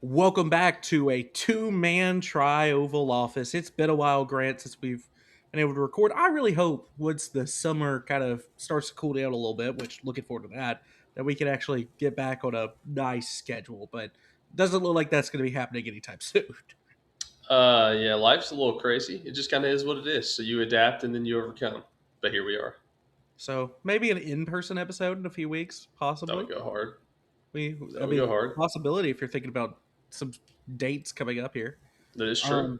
Welcome back to a two-man tri-oval office. It's been a while, Grant, since we've been able to record. I really hope once the summer kind of starts to cool down a little bit, which looking forward to that we can actually get back on a nice schedule. But doesn't look like that's going to be happening anytime soon. Yeah, life's a little crazy. It just kind of is what it is. So you adapt and then you overcome. But here we are. So maybe an in-person episode in a few weeks, That possibly. would go hard. We, I That would go mean, hard. possibility if you're thinking about some dates coming up here. That is true. Um,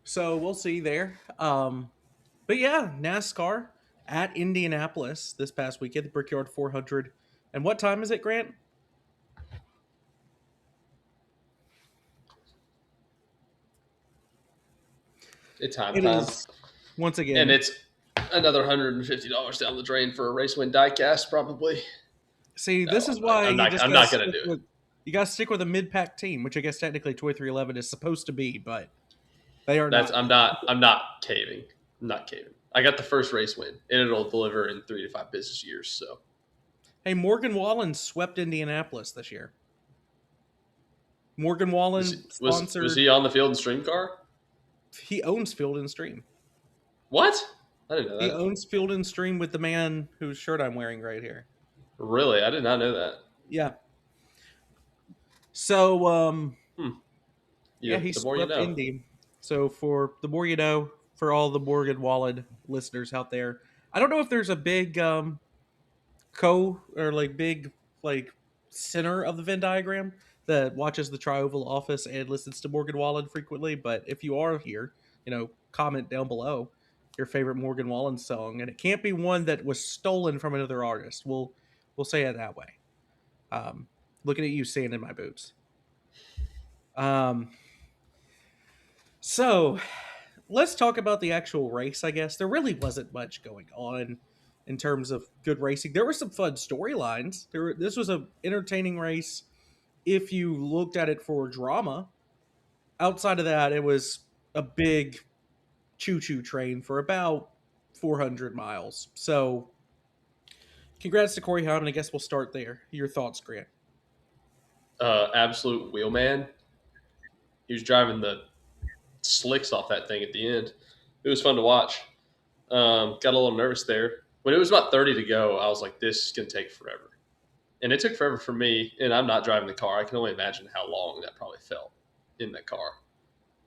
so we'll see there. But yeah, NASCAR at Indianapolis this past weekend, the Brickyard 400. And what time is it, Grant? It's time It time. is, once And again. it's another $150 down the drain for a race win diecast, probably. See, No, this is I'm not. why I'm you not. just I'm got to not gonna stick do it. with. You got to stick with a mid-pack team, which I guess technically 2311 is supposed to be, but they are That's. not. I'm not. I'm not caving. I'm not caving. I got the first race win, and it'll deliver in 3 to 5 business years. So Hey, Morgan Wallen swept Indianapolis this year. Morgan Wallen was sponsored. he on the field in stream car? He owns Field and Stream. What? I didn't know He that. owns Field and Stream with the man whose shirt I'm wearing right here. Really, I did not know that. Yeah. So, Hmm. yeah, Yeah, he the more you swept know. Indy. So for the more you know, for all the Morgan Wallen listeners out there, I don't know if there's a big big like center of the Venn diagram that watches the Tri-Oval office and listens to Morgan Wallen frequently. But if you are here, comment down below your favorite Morgan Wallen song, and it can't be one that was stolen from another artist. We'll say it that way. Um, Looking at you, sand in my boots. Um, so let's talk about the actual race, I guess. There really wasn't much going on in terms of good racing. There were some fun storylines. This was an entertaining race if you looked at it for drama. Outside of that, it was a big choo-choo train for about 400 miles. So, congrats to Corey Heim, and I guess we'll start there. Your thoughts, Grant? Absolute wheelman. He was driving the slicks off that thing at the end. It was fun to watch. Got a little nervous there. When it was about 30 to go, I was like, this is going to take forever. And it took forever for me, and I'm not driving the car. I can only imagine how long that probably felt in that car.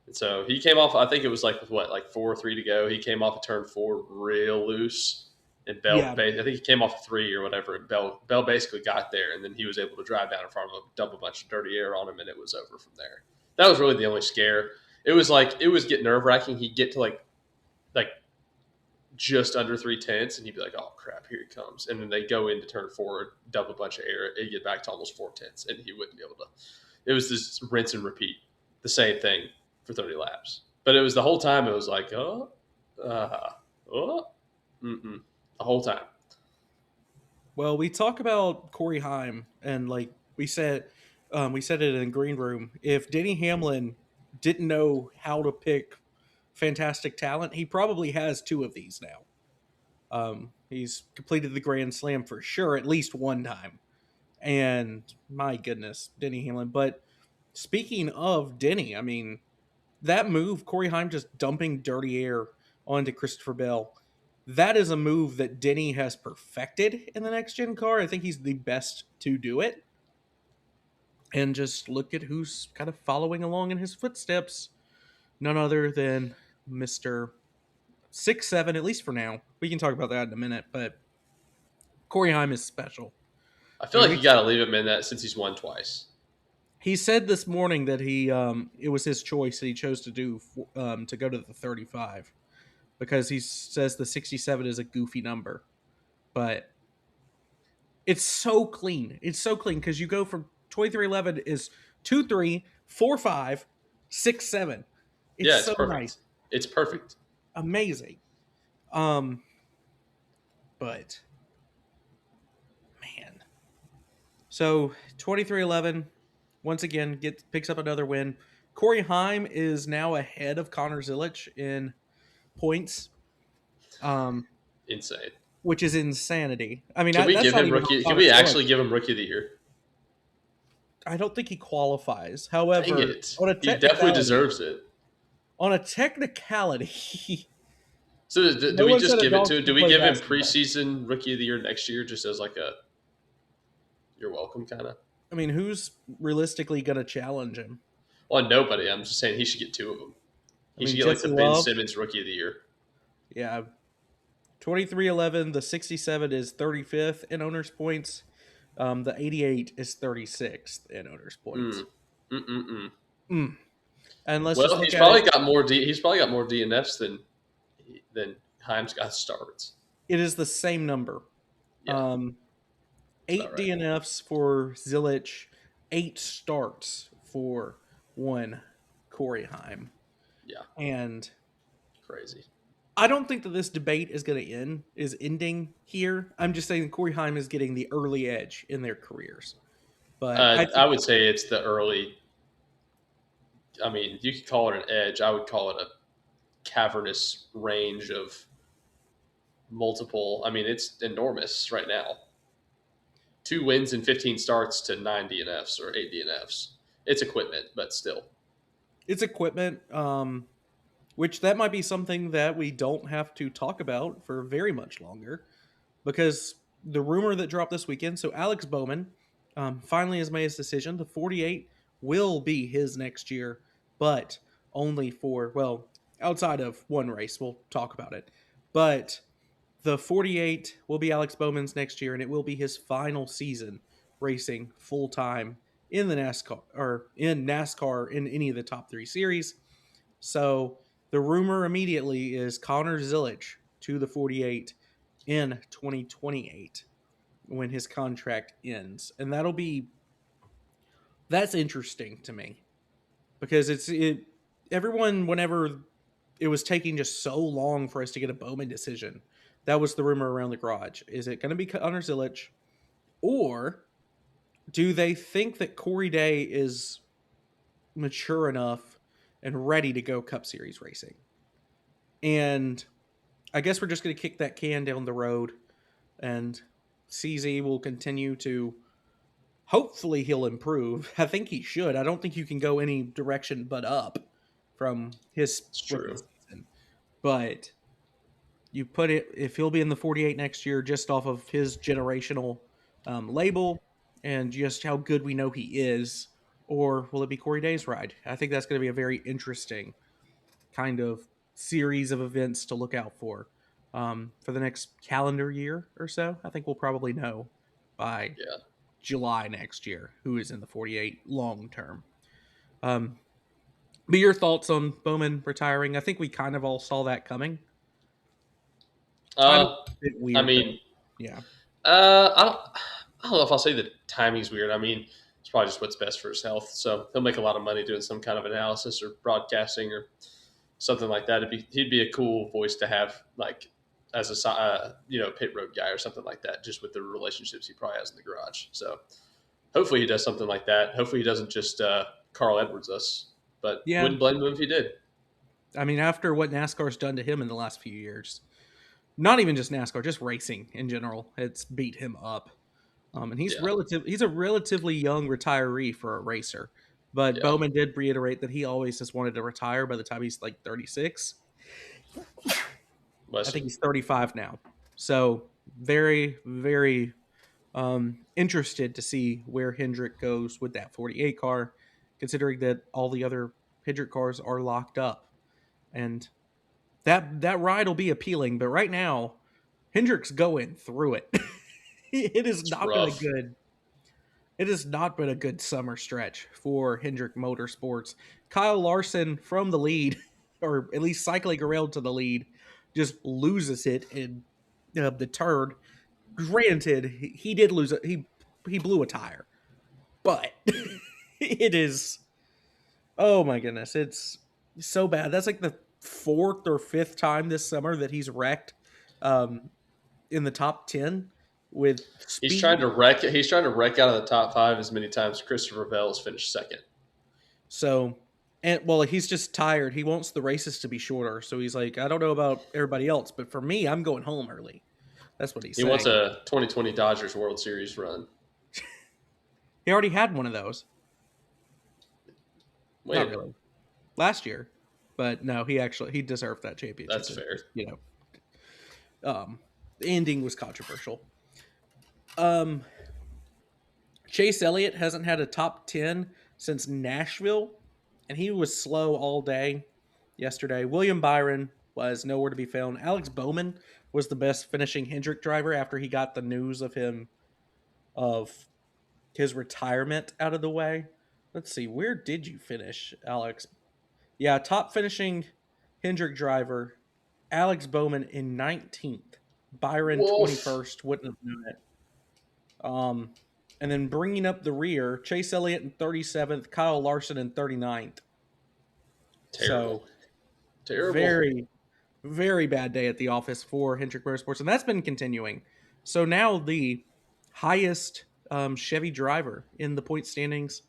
And so he came off, I think it was like with what, like 4 or 3 to go. He came off a turn 4 real loose. And Bell, Yeah, I think he came off a 3 or whatever. And Bell basically got there, and then he was able to drive down in front of him, dump a bunch of dirty air on him, and it was over from there. That was really the only scare. It was like it was getting nerve wracking. He'd get to like just under 3 tenths, and he'd be like, "Oh crap, here he comes!" And then they go into turn 4, dump a bunch of air, and get back to almost 4 tenths, and he wouldn't be able to. It was this rinse and repeat, the same thing for 30 laps. But it was the whole time. It was like, oh, the whole time. well, we talk about Corey Heim, and like we said it in the green room. If Denny Hamlin didn't know how to pick fantastic talent, he probably has two of these now. He's completed the Grand Slam for sure, at least one time. And my goodness, Denny Hamlin. But speaking of Denny, I mean, that move, Corey Heim just dumping dirty air onto Christopher Bell, that is a move that Denny has perfected in the next gen car. I think he's the best to do it. And just look at who's kind of following along in his footsteps. None other than Mr. 6'7", at least for now. We can talk about that in a minute, but Corey Heim is special. I I feel mean, like you got to leave him in that since he's won twice. he said this morning that it was his choice that he chose to do to go to the 35 because he says the 67 is a goofy number, but it's so clean. It's so clean because you go from 2311 is 2 3 4 5 6 7. It's Yeah, it's so perfect. nice, It's perfect. amazing. Um, but man, so 2311 once again picks up another win. Corey Heim is now ahead of Connor Zilic in points, um, Insane. which is insanity. I mean, Can we that's give not him even rookie? Can Connor we Zilic. actually give him rookie of the year? I don't think he qualifies. Dang However, it. He definitely deserves it. on a technicality, So do no we one said just a give it dog to him? Do should we play give him basketball. preseason rookie of the year next year just as like a you're welcome kind of? I mean, who's realistically going to challenge him? Well, nobody. I'm just saying he should get two of them. I He should mean, get like Jesse the Ben Love, Simmons rookie of the year. yeah, 2311. The 67 is 35th in owners points. The 88 is 36th in owners points. Mm. Mm-mm-mm. Mm. And let's just Well, look at it. He's probably got more DNFs than Himes got starts. It is the same number. Yeah, Um, that's about eight right. DNFs for Zilich, 8 starts for one Corey Heim. Yeah, And crazy. I don't think that this debate is ending here. I'm just saying Corey Heim is getting the early edge in their careers. But I I think would say it's the early. I mean, you could call it an edge. I would call it a cavernous range of multiple. I mean, it's enormous right now. 2 wins and 15 starts to 9 DNFs or 8 DNFs. It's equipment, but still. it's equipment, which that might be something that we don't have to talk about for very much longer because the rumor that dropped this weekend, so Alex Bowman finally has made his decision. The 48 will be his next year, but only for, well, outside of one race. We'll talk about it. But the 48 will be Alex Bowman's next year, and it will be his final season racing full time in the NASCAR in any of the top 3 series. So the rumor immediately is Connor Zilich to the 48 in 2028 when his contract ends. And that's interesting to me because everyone, whenever it was taking just so long for us to get a Bowman decision, that was the rumor around the garage. Is it going to be Connor Zilich, or do they think that Corey Day is mature enough and ready to go Cup Series racing? And I guess we're just going to kick that can down the road, and CZ will continue to. Hopefully, he'll improve. I think he should. I don't think you can go any direction but up from his It's rookie true. season. But you put it, if he'll be in the 48 next year, just off of his generational label and just how good we know he is, or will it be Corey Day's ride? I think that's going to be a very interesting kind of series of events to look out for the next calendar year or so. I think we'll probably know by Yeah. July next year who is in the 48 long term. Um, but your thoughts on Bowman retiring? I think we kind of all saw that coming. Timing Uh, a bit I weird though. mean, Yeah. I don't know if I'll say the timing's weird. I mean, it's probably just what's best for his health. So he'll make a lot of money doing some kind of analysis or broadcasting or something like that. He'd be a cool voice to have, like as a pit road guy or something like that. Just with the relationships he probably has in the garage. So hopefully he does something like that. Hopefully he doesn't just Carl Edwards us, but Yeah. wouldn't blame him if he did. I mean, after what NASCAR's done to him in the last few years, not even just NASCAR, just racing in general, it's beat him up. And Yeah, he's a relatively young retiree for a racer. But yeah. Bowman did reiterate that he always just wanted to retire by the time he's like 36. I Bless think him. he's 35 now. So very, very interested to see where Hendrick goes with that 48 car, considering that all the other Hendrick cars are locked up. And that ride will be appealing, but right now, Hendrick's going through it. It has It's not been a rough. good it has not been a good summer stretch for Hendrick Motorsports. Kyle Larson from the lead, or at least cycling around to the lead, just loses it in the turn. Granted, he did lose it. He blew a tire, but it is. Oh my goodness, it's so bad. That's like the fourth or fifth time this summer that he's wrecked um, in the top 10 with speed. He's trying to wreck out of the top five as many times as Christopher Bell has finished second. So, and well, he's just tired. He wants the races to be shorter. So he's like, I don't know about everybody else, but for me, I'm going home early. That's what he's He wants saying. a 2020 Dodgers World Series run. He already had one of those. Not When? really. Last year, but no, he deserved that championship. That's And fair. the ending was controversial. Um, Chase Elliott hasn't had a top 10 since Nashville, and he was slow all day yesterday. William Byron was nowhere to be found. Alex Bowman was the best finishing Hendrick driver after he got the news of his retirement out of the way. Let's see, where did you finish, Alex? Yeah, top finishing Hendrick driver, Alex Bowman in 19th. Byron Wolf. 21st, wouldn't have known it. And then bringing up the rear, Chase Elliott in 37th, Kyle Larson in 39th. Terrible. So Terrible. very, very bad day at the office for Hendrick Motorsports, and that's been continuing. So now the highest Chevy driver in the point standings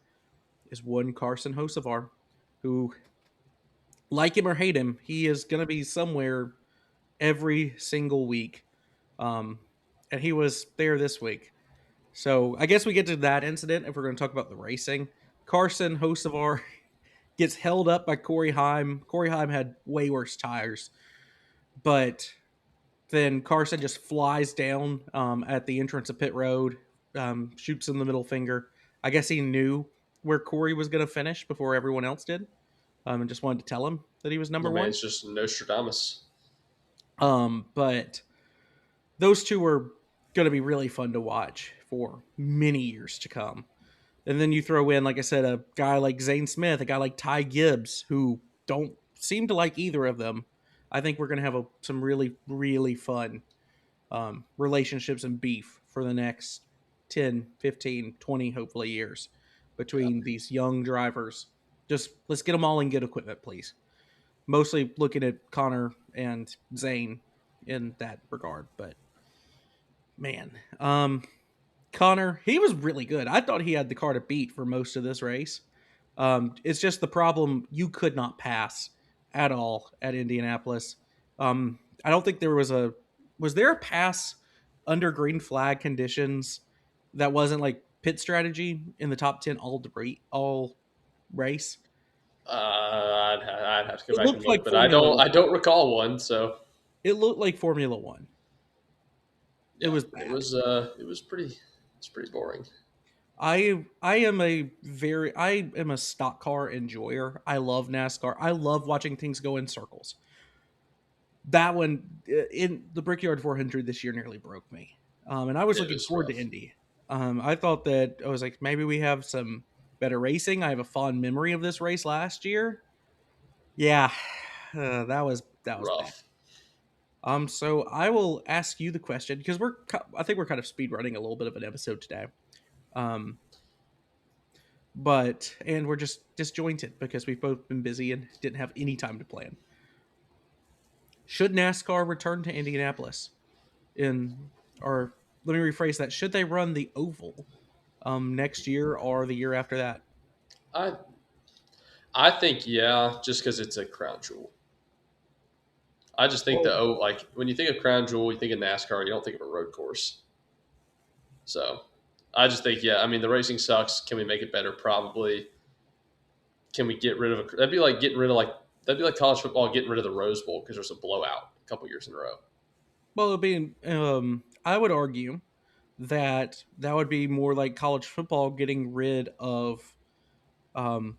is one Carson Hocevar, who, like him or hate him, he is going to be somewhere every single week. Um, and he was there this week. So I guess we get to that incident if we're going to talk about the racing. Carson Hocevar gets held up by Corey Heim. Corey Heim had way worse tires, but then Carson just flies down at the entrance of pit road, shoots him the middle finger. I guess he knew where Corey was going to finish before everyone else did, and just wanted to tell him that he was My number one. man's just Nostradamus. But those two are going to be really fun to watch for many years to come. And then you throw in, like I said, a guy like Zane Smith, a guy like Ty Gibbs, who don't seem to like either of them. I think we're going to have some really, really fun relationships and beef for the next 10, 15, 20, hopefully, years Yeah. between these young drivers. Just let's get them all in good equipment, please. Mostly looking at Connor and Zane in that regard. But man, Connor, he was really good. I thought he had the car to beat for most of this race. It's just the problem you could not pass at all at Indianapolis. I don't think there was there a pass under green flag conditions that wasn't like pit strategy in the top 10 all race. I'd have to go It back and looked look, like but I Formula don't. I One. don't recall one. So It looked like Formula One. It yeah, was it bad. was. It was pretty. It's pretty boring. I am a stock car enjoyer. I love NASCAR. I love watching things go in circles. That one in the Brickyard 400 this year nearly broke me. And I was It looking was forward to rough. Indy. I thought that I was like, maybe we have some better racing. I have a fond memory of this race last year. Yeah, that was bad. Rough. So I will ask you the question because I think we're kind of speed running a little bit of an episode today. Um, and we're just disjointed because we've both been busy and didn't have any time to plan. Should NASCAR return to Indianapolis in or let me rephrase that, should they run the oval next year or the year after that? I I think yeah, just because it's a crown jewel. I just think Well, like when you think of crown jewel, you think of NASCAR. You don't think of a road course. So I just think yeah. I mean the racing sucks. Can we make it better? Probably. Can we get rid of that'd be like getting rid of that'd be like college football getting rid of the Rose Bowl because there's a blowout a couple years in a row. it'd be I would argue that would be more like college football getting rid of um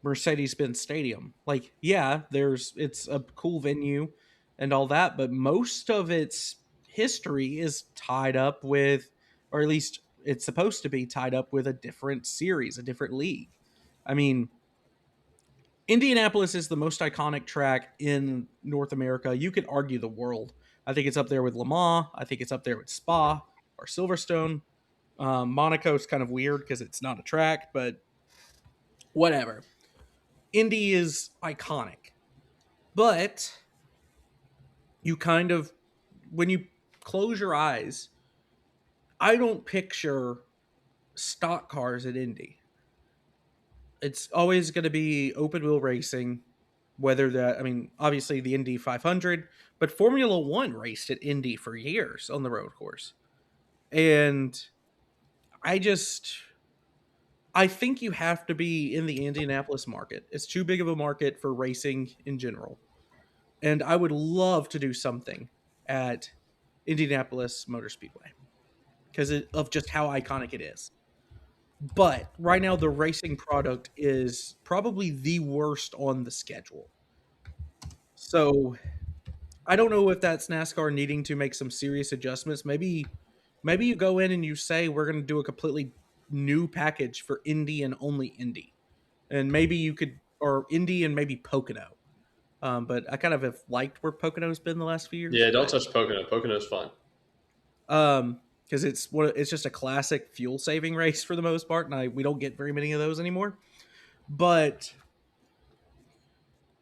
Mercedes-Benz Stadium. Like, yeah, it's a cool venue and all that, but most of its history is tied up with, or at least it's supposed to be tied up with a different series, a different league. I mean, Indianapolis is the most iconic track in North America. You could argue the world. I think it's up there with Le Mans. I think it's up there with Spa or Silverstone. Monaco's kind of weird because it's not a track, but whatever. Indy is iconic. But you kind of, when you close your eyes, I don't picture stock cars at Indy. It's always going to be open wheel racing, whether that, I mean, obviously the Indy 500, but Formula One raced at Indy for years on the road course. And I just, I think you have to be in the Indianapolis market. It's too big of a market for racing in general. And I would love to do something at Indianapolis Motor Speedway because of just how iconic it is. But right now, the racing product is probably the worst on the schedule. So I don't know if that's NASCAR needing to make some serious adjustments. Maybe you go in and you say we're going to do a completely new package for Indy and only Indy, and maybe you could or Indy and maybe Pocono. But I kind of have liked where Pocono's been the last few years, Yeah, don't but touch Pocono. Pocono's fun. because it's just a classic fuel saving race for the most part, and we don't get very many of those anymore. But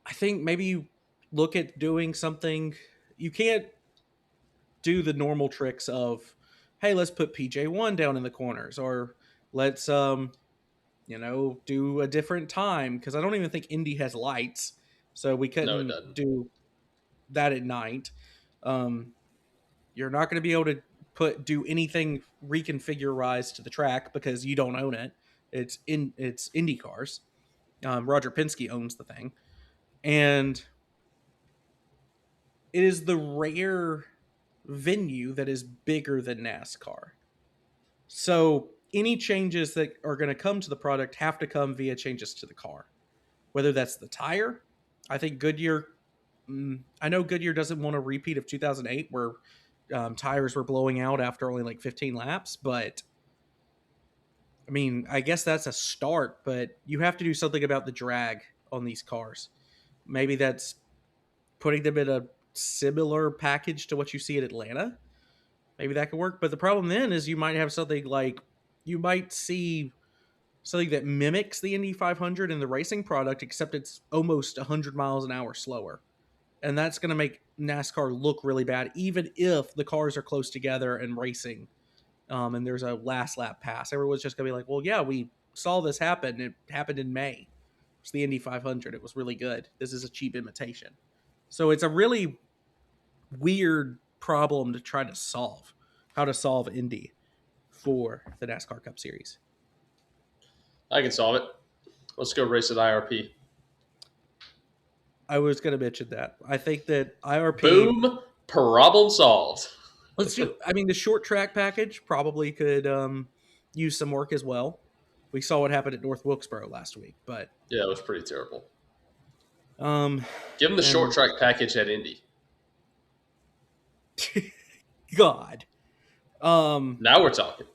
I think maybe you look at doing something. You can't do the normal tricks of, hey, let's put PJ1 down in the corners, or let's do a different time because I don't even think Indy has lights, so we No, it couldn't doesn't. do that at night. Um, you're not going to be able to do anything reconfigurized to the track because you don't own it. It's Indy cars. Roger Penske owns the thing, and it is the rare venue that is bigger than NASCAR. So any changes that are going to come to the product have to come via changes to the car, whether that's the tire. I think Goodyear. I know Goodyear doesn't want a repeat of 2008 where tires were blowing out after only like 15 laps, but I mean, I guess that's a start. But you have to do something about the drag on these cars. Maybe that's putting them in a similar package to what you see at Atlanta. Maybe that could work. But the problem then is you might have something like you might see something that mimics the Indy 500 in the racing product, except it's almost 100 miles an hour slower. And that's going to make NASCAR look really bad, even if the cars are close together and racing. And there's a last lap pass. Everyone's just going to be like, well, yeah, we saw this happen. It happened in May. It's the Indy 500. It was really good. This is a cheap imitation. So it's a really weird problem to try to solve. How to solve Indy for the NASCAR Cup Series. I can solve it. Let's go race at IRP. I was going to mention that. I think that IRP. Boom. Problem solved. Let's do. I mean, the short track package probably could use some work as well. We saw what happened at North Wilkesboro last week, but Yeah, it was pretty terrible. um, Give them the short and track package at Indy. God, Now we're talking.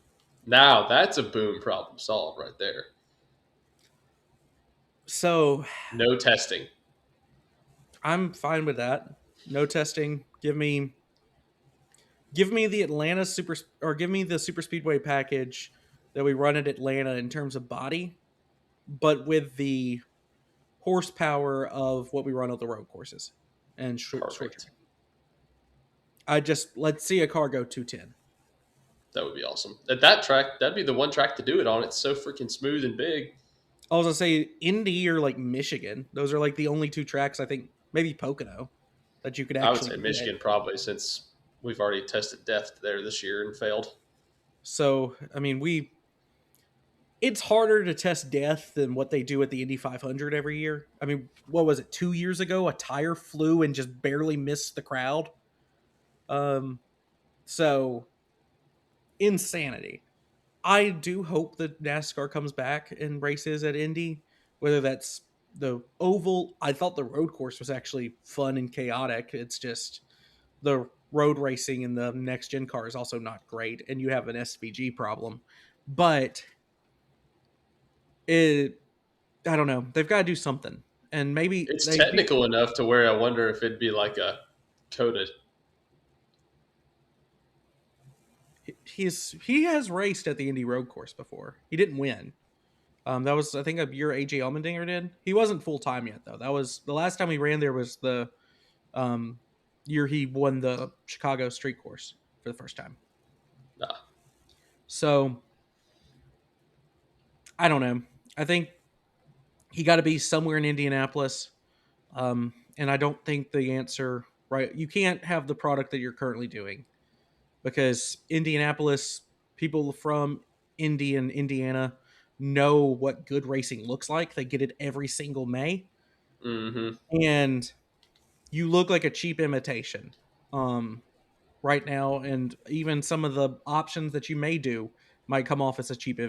Now that's a boom problem solved right there. so No testing. I'm fine with that. No testing. Give me the Atlanta super or give me the super speedway package that we run at Atlanta in terms of body, but with the horsepower of what we run on the road courses and short Perfect. track. Let's see a car go 210. That would be awesome. At that track, that'd be the one track to do it on. It's so freaking smooth and big. I was gonna say Indy or like Michigan. Those are like the only two tracks I think maybe Pocono that you could I would actually say do it. Michigan probably since we've already tested death there this year and failed. So I mean it's harder to test death than what they do at the Indy 500 every year. I mean, what was it? 2 years ago, a tire flew and just barely missed the crowd. Um, so insanity. I do hope that NASCAR comes back and races at Indy, whether that's the oval. I thought the road course was actually fun and chaotic. It's just the road racing in the next gen car is also not great, and you have an SVG problem. But it, I don't know. They've got to do something, and maybe It's technical people. enough to where I wonder if it'd be like a coated. He has raced at the Indy road course before. He didn't win. That was I think a year AJ Allmendinger did. He wasn't full time yet though. That was the last time he ran there was the um, year he won the Chicago street course for the first time. Nah. So I don't know. I think he got to be somewhere in Indianapolis, and I don't think the answer right. You can't have the product that you're currently doing because Indianapolis people from Indy and Indiana know what good racing looks like. They get it every single May, Mm-hmm. and you look like a cheap imitation right now. And even some of the options that you may do might come off as a cheap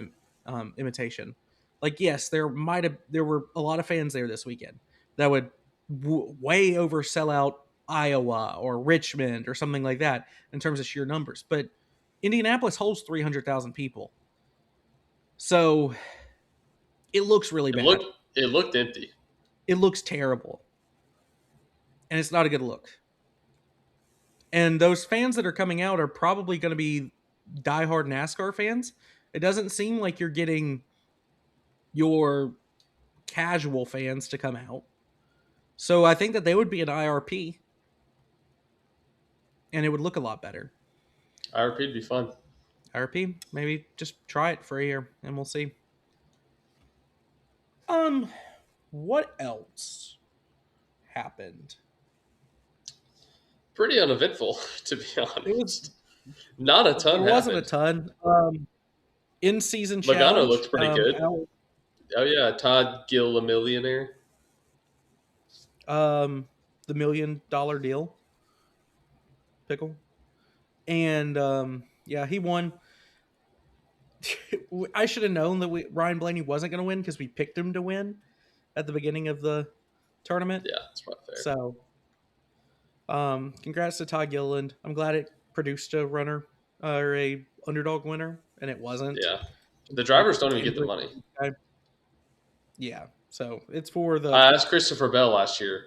imitation. Like, yes, there were a lot of fans there this weekend that would way oversell out Iowa or Richmond or something like that in terms of sheer numbers, but Indianapolis holds 300,000 people. So it looks really It bad. looked it looked empty. It looks terrible. And it's not a good look. And those fans that are coming out are probably going to be diehard NASCAR fans. It doesn't seem like you're getting your casual fans to come out. So I think that they would be an IRP and it would look a lot better. IRP'd be fun. IRP, maybe just try it for a year and we'll see. What else happened? Pretty uneventful, to be It was honest. Not a ton there wasn't a happened. ton. In season Logano challenge. looked pretty good. Oh yeah, Todd Gill, a millionaire. The $1 million deal, pickle, and yeah, he won. I should have known that Ryan Blaney wasn't going to win because we picked him to win at the beginning of the tournament. Yeah, that's probably fair. So, congrats to Todd Gilliland. I'm glad it produced a runner or a underdog winner, and it wasn't. Yeah, the drivers don't even get the money. Yeah, so it's for the. I asked Christopher Bell last year.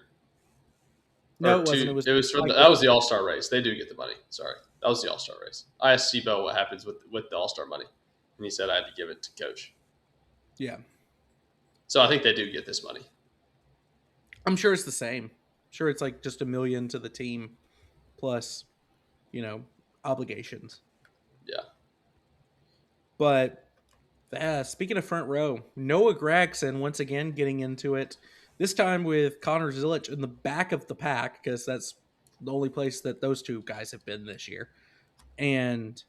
No, it wasn't. It was. That was the All Star race. They do get the money. Sorry, that was the All Star race. I asked C Bell what happens with the All Star money, and he said I had to give it to Coach. Yeah. So I think they do get this money. I'm sure it's the same. Sure, it's like just $1 million to the team, plus, obligations. Yeah. But speaking of front row, Noah Gragson once again getting into it. This time with Connor Zilic in the back of the pack because that's the only place that those two guys have been this year. And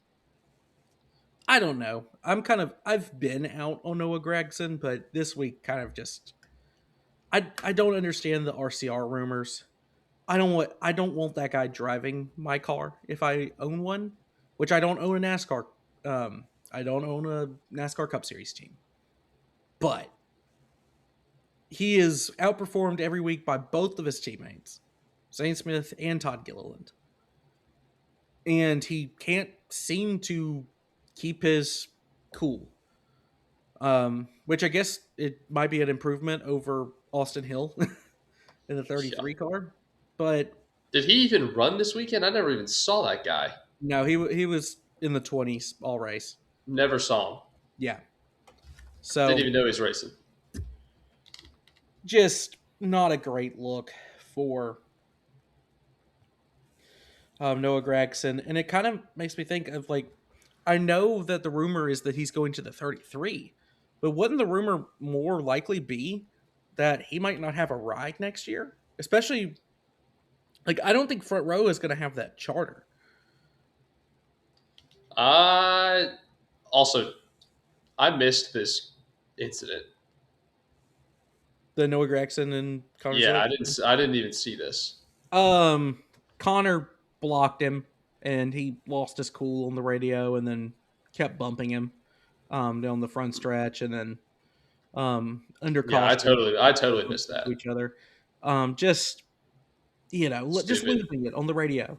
I don't know. I've been out on Noah Gragson, but this week kind of just I don't understand the RCR rumors. I don't want that guy driving my car if I own one, which I don't own a NASCAR. I don't own a NASCAR Cup Series team, but he is outperformed every week by both of his teammates, Zane Smith and Todd Gilliland, and he can't seem to keep his cool. Which I guess it might be an improvement over Austin Hill in the 33 Yeah. car, but Did he even run this weekend? I never even saw that guy. no, he was in the 20s all race. Never saw him. Yeah. Didn't So even know he was racing. just not a great look for Noah Gragson. And it kind of makes me think of I know that the rumor is that he's going to the 33, but wouldn't the rumor more likely be that he might not have a ride next year? Especially, I don't think front row is going to have that charter. Also, I missed this incident. The Noah Gragson and Connor Yeah, Zilic. I didn't even see this. Connor blocked him and he lost his cool on the radio and then kept bumping him down the front stretch and then under Yeah, caution I totally missed that. to each other. Just just Stupid. losing it on the radio.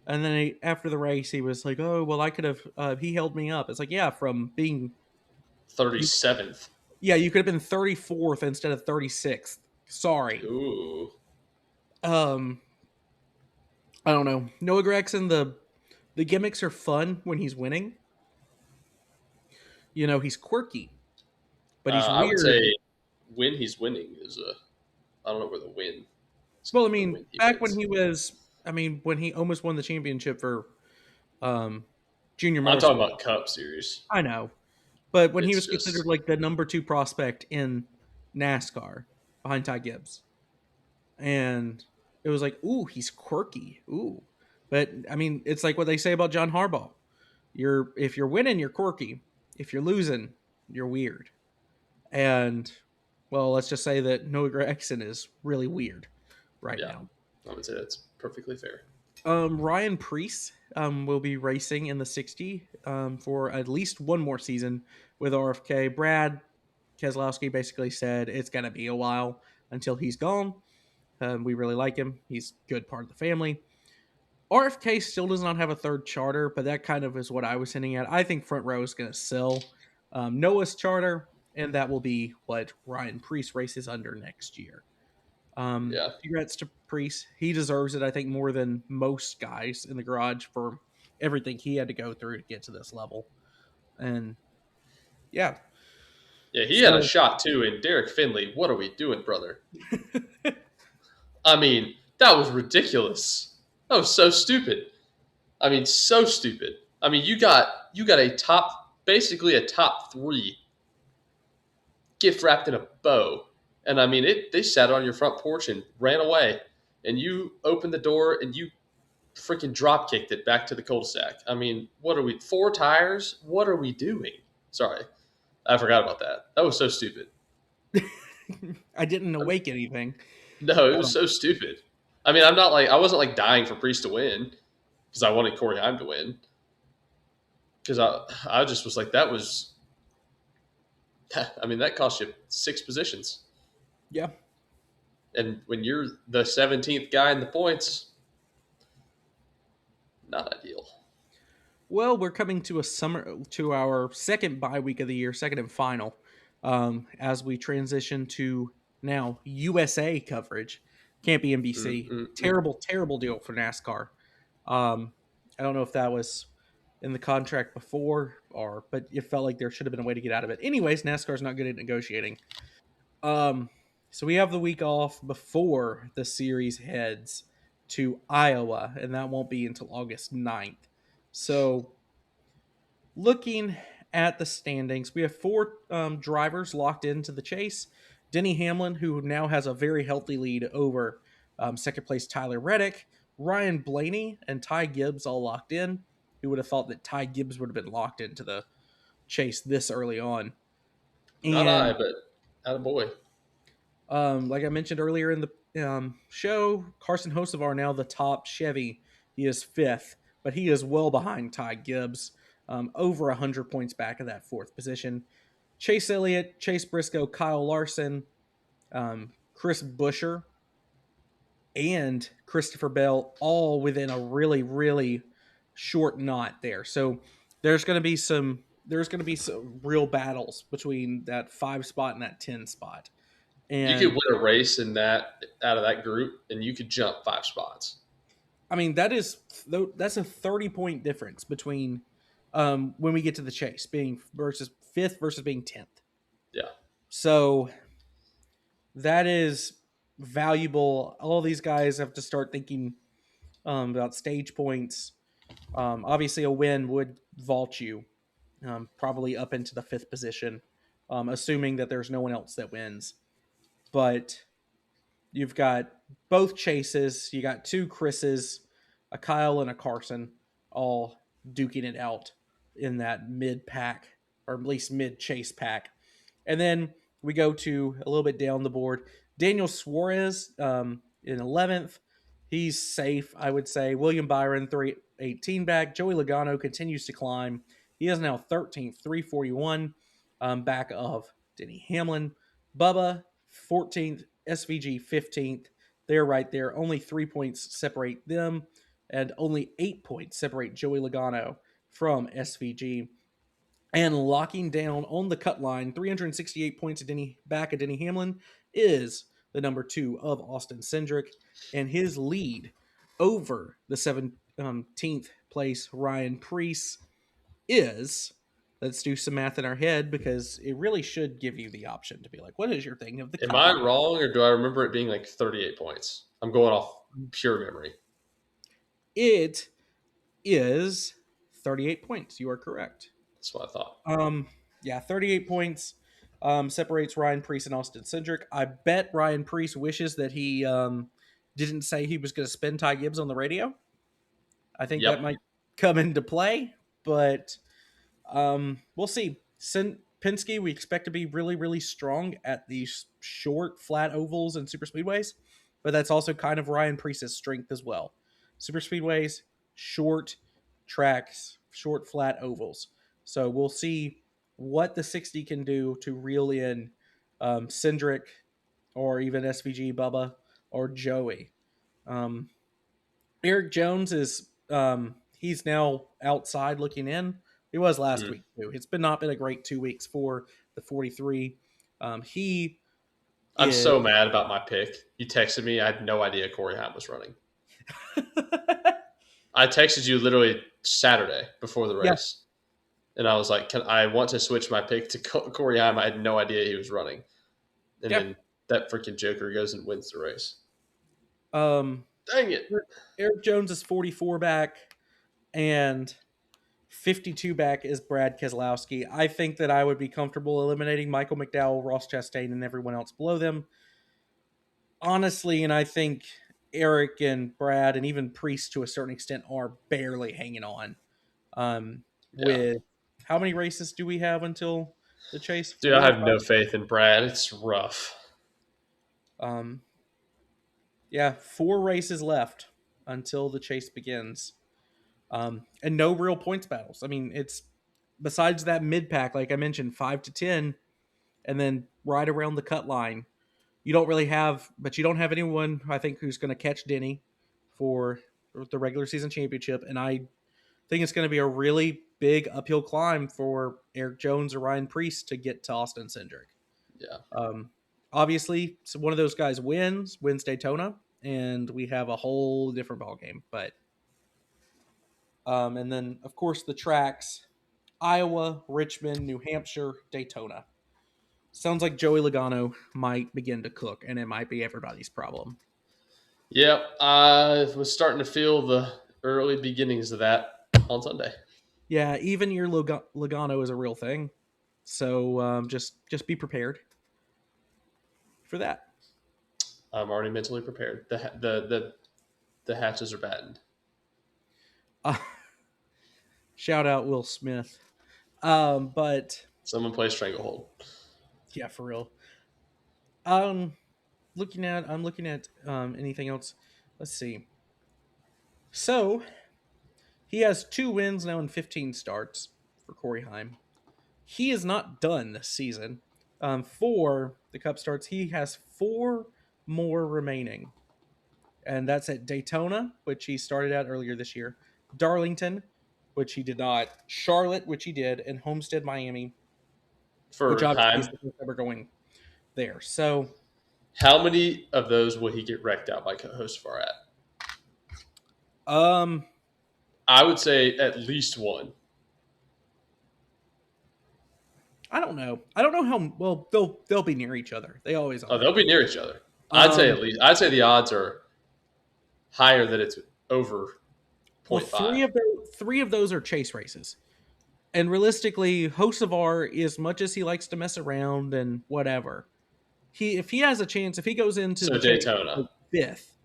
And then after the race, he was like, "Oh, well, I could have." He held me up. It's like, yeah, from being 37th. yeah, you could have been 34th instead of 36th. Sorry. Ooh. I don't know. Noah Gragson, the gimmicks are fun when he's winning. He's quirky, but he's I would weird. say when he's winning is I don't know where the win. Well, I mean, back when he was, when he almost won the championship for junior motorsport. I'm talking about Cup Series. I know, but when he was It's considered like the number 2 prospect in NASCAR behind Ty Gibbs, and it was like, ooh, he's quirky, ooh. But it's like what they say about John Harbaugh. If you're winning, you're quirky. If you're losing, you're weird. And, well, let's just say that Noah Gragson is really weird right Yeah, now. I would say that's perfectly fair. Ryan Preece will be racing in the 60 for at least one more season with RFK. Brad Keselowski basically said it's going to be a while until he's gone. We really like him. He's a good part of the family. RFK still does not have a third charter, but that kind of is what I was hinting at. I think Front Row is going to sell Noah's charter, and that will be what Ryan Preece races under next year. Yeah, Congrats to Priest. He deserves it, I think, more than most guys in the garage for everything he had to go through to get to this level. And yeah, yeah, he had a so shot too. And Derek Finley, what are we doing, brother? I mean, that was ridiculous. That was so stupid. I mean, so stupid. I mean, you got a top, basically a top three gift wrapped in a bow, and I mean, it. They sat on your front porch and ran away, and you opened the door and you freaking drop kicked it back to the cul-de-sac. I mean, what are we? Four tires? What are we doing? Sorry, I forgot about that. That was so stupid. I didn't I mean, awake anything. no, it was Um, so stupid. I mean, I wasn't like dying for Priest to win because I wanted Corey Heim to win because I just was like that was. I mean, that cost you 6 positions, yeah. and when you're the 17th guy in the points, not ideal. Well, we're coming to our second bye week of the year, second and final, as we transition to now USA coverage. Can't be NBC. Mm-mm-mm. Terrible, terrible deal for NASCAR. I don't know if that was in the contract before, but it felt like there should have been a way to get out of it. Anyways, NASCAR's not good at negotiating. Um, so we have the week off before the series heads to Iowa, and that won't be until August 9th. So looking at the standings, we have four drivers locked into the chase. Denny Hamlin, who now has a very healthy lead over second place Tyler Reddick, Ryan Blaney, and Ty Gibbs all locked in. Who would have thought that Ty Gibbs would have been locked into the chase this early on? Not I, And but out of boy. like I mentioned earlier in the show, Carson Hocevar now the top Chevy. He is fifth, but he is well behind Ty Gibbs, over 100 points back of that fourth position. Chase Elliott, Chase Briscoe, Kyle Larson, Chris Buescher, and Christopher Bell all within a really, really short knot there. So there's going to be some real battles between that 5 spot and that 10 spot. You could And win a race in that out of that group, and you could jump 5 spots. I mean, that's a 30-point difference between when we get to the chase, being versus fifth versus being 10th. Yeah, So that is valuable. All these guys have to start thinking about stage points. Obviously, a win would vault you probably up into the fifth position, assuming that there's no one else that wins. But you've got both chases. You got two Chris's, a Kyle and a Carson, all duking it out in that mid pack, or at least mid chase pack. And then we go to a little bit down the board. Daniel Suarez in 11th. He's safe, I would say. William Byron, 318 back. Joey Logano continues to climb. He is now 13th, 341, back of Denny Hamlin. Bubba, 14th. SVG, 15th. They're right there. Only 3 points separate them, and only 8 points separate Joey Logano from SVG. And locking down on the cut line, 368 points at back at Denny Hamlin, is the number 2 of Austin Cindric, and his lead over the 17th place Ryan Preece is. Let's do some math in our head because it really should give you the option to be like, what is your thing of the am cut I line? wrong, or do I remember it being like 38 points? I'm going off pure memory. It is 38 points. You are correct. That's what I thought. Um, yeah, 38 points separates Ryan Preece and Austin Cindric. I bet Ryan Preece wishes that he didn't say he was going to spin Ty Gibbs on the radio. I think that Yep. might come into play, but we'll see. Penske, we expect to be really, really strong at these short, flat ovals and super speedways, but that's also kind of Ryan Preece's strength as well. Super speedways, short tracks, short, flat ovals. So we'll see what the 60 can do to reel in Cindric or even SVG Bubba or Joey. Um, Eric Jones is he's now outside looking in. He was last Mm. week too. It's been not been a great 2 weeks for the 43. He I'm is so mad about my pick. You texted me. I had no idea Corey Heim was running. I texted you literally Saturday before the yeah, race, and I was like, "Can I want to switch my pick to Corey Heim?" I had no idea he was running, and yeah. then that freaking Joker goes and wins the race. Um, Dang it! Eric Jones is 44 back and 52 back is Brad Keselowski. I think that I would be comfortable eliminating Michael McDowell, Ross Chastain, and everyone else below them. Honestly, and I think Eric and Brad and even Priest to a certain extent are barely hanging on. Yeah, With how many races do we have until the chase? dude, I Four or have no five? faith in Brad. It's rough. Um, yeah, 4 races left until the chase begins. And no real points battles. I mean, it's besides that mid pack, like I mentioned, 5 to 10, and then right around the cut line. You don't really have, but you don't have anyone I think who's going to catch Denny for the regular season championship, and I think it's going to be a really big uphill climb for Eric Jones or Ryan Preece to get to Austin Cindric. Yeah, Um, obviously, so one of those guys wins Daytona, and we have a whole different ball game. But and then of course the tracks: Iowa, Richmond, New Hampshire, Daytona. Sounds like Joey Logano might begin to cook, and it might be everybody's problem. yeah. I was starting to feel the early beginnings of that on Sunday. Yeah, even your Logano is a real thing, so just be prepared for that. I'm already mentally prepared. The hatches are battened. Uh, shout out Will Smith. But Someone play Stranglehold. yeah, for real. Um, I'm looking at anything else. Let's see. So he has 2 wins now in 15 starts for Corey Heim. He is not done this season. For the Cup starts, he has 4 more remaining, and that's at Daytona, which he started at earlier this year, Darlington, which he did not, Charlotte, which he did, and Homestead, Miami, which For obviously is Heim, the first ever going there. So, how many of those will he get wrecked out by Hocevar at? um, I would say at least one. I don't know. I don't know how well they'll be near each other. They always Oh, are. they'll be near each other. I'd say Um, at least. I'd say the odds are higher that it's over zero well, point 0.5. 3 of those are chase races. And realistically, Hocevar, as much as he likes to mess around and whatever, if he has a chance, if he goes into So the chase Daytona. like fifth,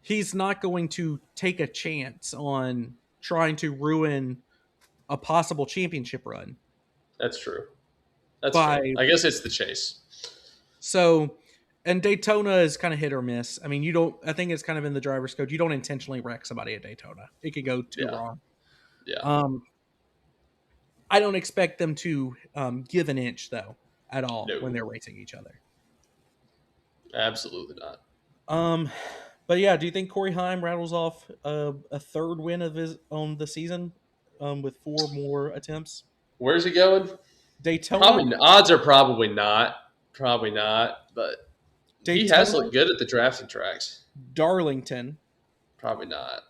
he's not going to take a chance on trying to ruin a possible championship run That's true. That's true. by I guess it's the chase. so. And Daytona is kind of hit or miss. I mean, you don't. I think it's kind of in the driver's code. You don't intentionally wreck somebody at Daytona. It could go too Yeah. wrong. Yeah. Um, I don't expect them to give an inch though at all when No. they're racing each other. Absolutely not. Um, but yeah, do you think Corey Heim rattles off a third win of his on the season with 4 more attempts? Where's he going? Daytona, Probably odds are probably not. Probably not. But he has Daytona, looked good at the drafting tracks. Darlington. Probably not.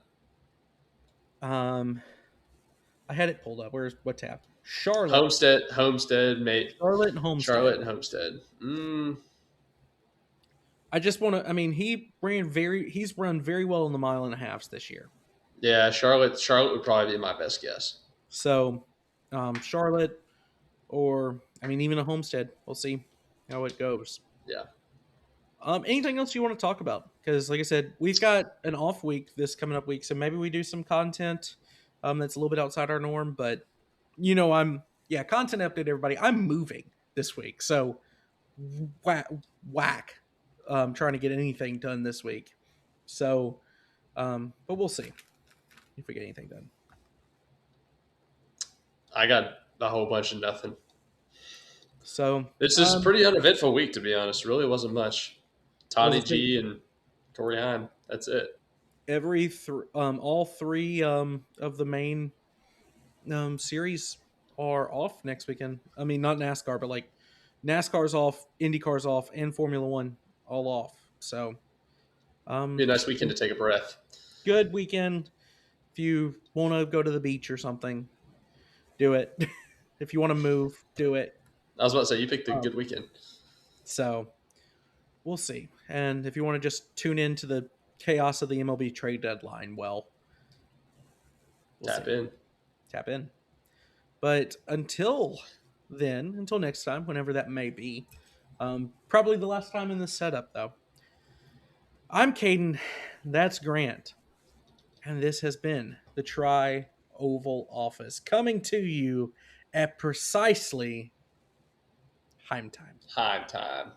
Um, I had it pulled up. Where's what tab? Charlotte, Homestead, mate. Charlotte and Homestead. Charlotte and Homestead. I just want to. I mean, he's run very well in the mile and a halves this year. Yeah, Charlotte would probably be my best guess. So, Charlotte, or I mean, even a Homestead. We'll see how it goes. Yeah. Anything else you want to talk about? Because, like I said, we've got an off week this coming up week, so maybe we do some content that's a little bit outside our norm. But I'm Yeah, content update, everybody. I'm moving this week, so whack, whack. Trying to get anything done this week. So, but we'll see if we get anything done. I got a whole bunch of nothing. So, This is a pretty uneventful week, to be honest. Really wasn't much. was Toddy a big, G and Corey Heim. That's it. all three of the main series are off next weekend. I mean, not NASCAR, but like NASCAR's off, IndyCar's off, and Formula One all off. So, Be a nice weekend to take a breath. good weekend. If you want to go to the beach or something, do it. If you want to move, do it. I was about to say, you picked a Um, good weekend. so we'll see. And if you want to just tune in to the chaos of the MLB trade deadline, well, we'll Tap see. in. Tap in. But until then, until next time, whenever that may be, probably the last time in this setup, though. I'm Cayden. That's Grant. And this has been the Tri Oval Office coming to you at precisely Heim time. Heim time.